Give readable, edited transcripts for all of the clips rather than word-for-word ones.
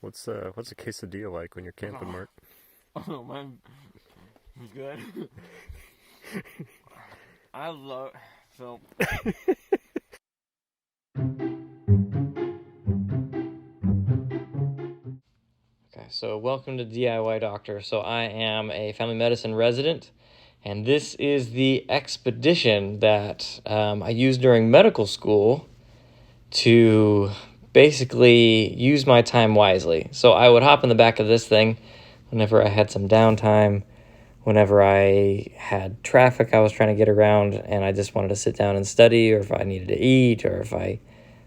What's a quesadilla like when you're camping, Oh, Mark? oh man, good. I love so. Okay, so welcome to DIY Doctor. So I am a family medicine resident, and this is the expedition that I used during medical school to basically use my time wisely. So I would hop in the back of this thing whenever I had some downtime, whenever I had traffic I was trying to get around and I just wanted to sit down and study, or if I needed to eat, or if I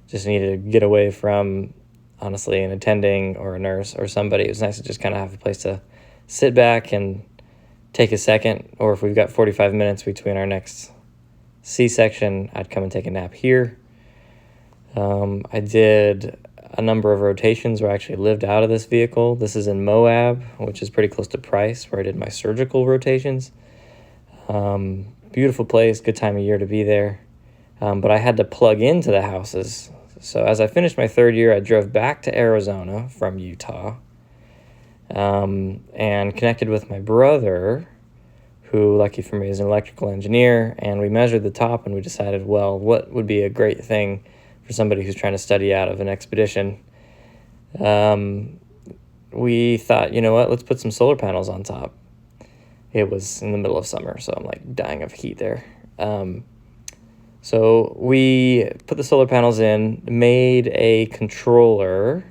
just needed to get away from, honestly, an attending or a nurse or somebody. It was nice to just kind of have a place to sit back and take a second, or if we've got 45 minutes between our next C-section, I'd come and take a nap here. I did a number of rotations where I actually lived out of this vehicle. This is in Moab, which is pretty close to Price, where I did my surgical rotations. Beautiful place, good time of year to be there. But I had to plug into the houses. So as I finished my third year, I drove back to Arizona from Utah, and connected with my brother, who, lucky for me, is an electrical engineer. And we measured the top and we decided, well, what would be a great thing for somebody who's trying to study out of an expedition? We thought, you know what, let's put some solar panels on top. It was in the middle of summer, so I'm like dying of heat there. So we put the solar panels in, made a controller,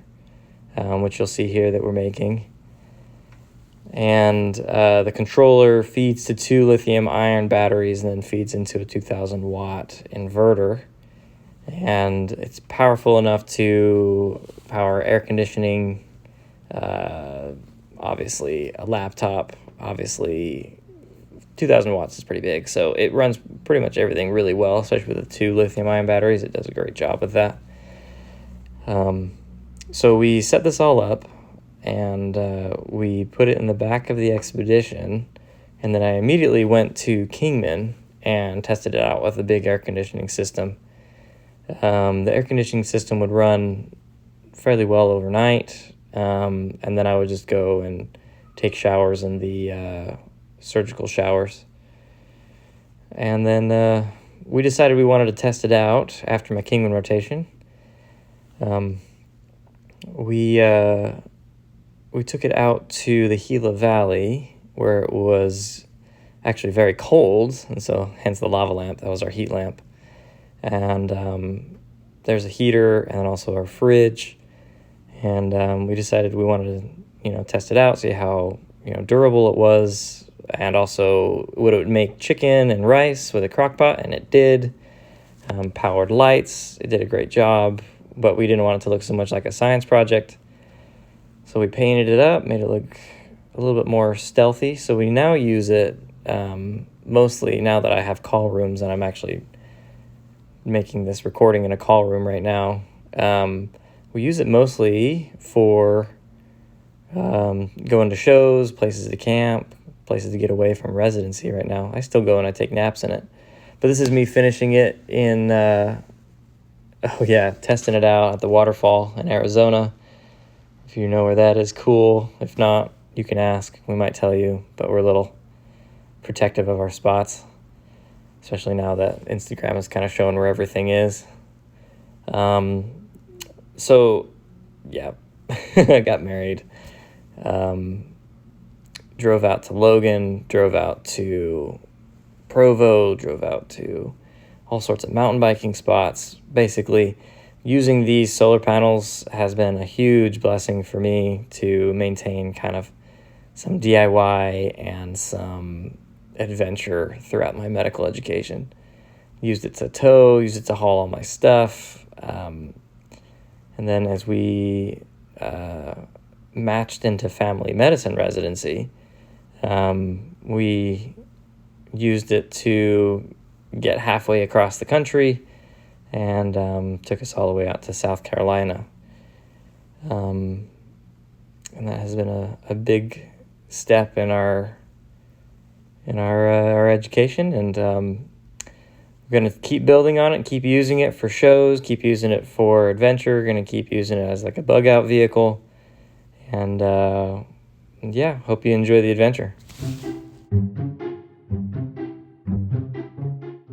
which you'll see here that we're making. And the controller feeds to two lithium-ion batteries and then feeds into a 2,000-watt inverter. And it's powerful enough to power air conditioning, obviously a laptop, obviously 2,000 watts is pretty big, so it runs pretty much everything really well, especially with the two lithium-ion batteries. It does a great job with that. So we set this all up, and we put it in the back of the expedition, and then I immediately went to Kingman and tested it out with the big air conditioning system. The air conditioning system would run fairly well overnight, and then I would just go and take showers in the surgical showers. And then we decided we wanted to test it out after my Kingman rotation. We took it out to the Gila Valley, where it was actually very cold, and so hence the lava lamp. That was our heat lamp. And there's a heater and also our fridge. And we decided we wanted to, test it out, see how, durable it was, and also would it make chicken and rice with a crock pot, and it did. Powered lights, it did a great job, but we didn't want it to look so much like a science project. So we painted it up, made it look a little bit more stealthy. So we now use it mostly now that I have call rooms, and I'm actually making this recording in a call room right now. We use it mostly for going to shows, places to camp, places to get away from residency right now. I still go and I take naps in it. But this is me finishing it in, testing it out at the waterfall in Arizona. If you know where that is, cool. If not, you can ask. We might tell you, but we're a little protective of our spots, especially now that Instagram is kind of showing where everything is. So, yeah, I got married. Drove out to Logan, drove out to Provo, drove out to all sorts of mountain biking spots. Basically, using these solar panels has been a huge blessing for me to maintain kind of some DIY and some adventure throughout my medical education. Used it to tow, used it to haul all my stuff. And then as we matched into family medicine residency, we used it to get halfway across the country and took us all the way out to South Carolina. And that has been a big step in our education, and we're going to keep building on it, keep using it for shows, keep using it for adventure. We're going to keep using it as like a bug out vehicle. And yeah, hope you enjoy the adventure.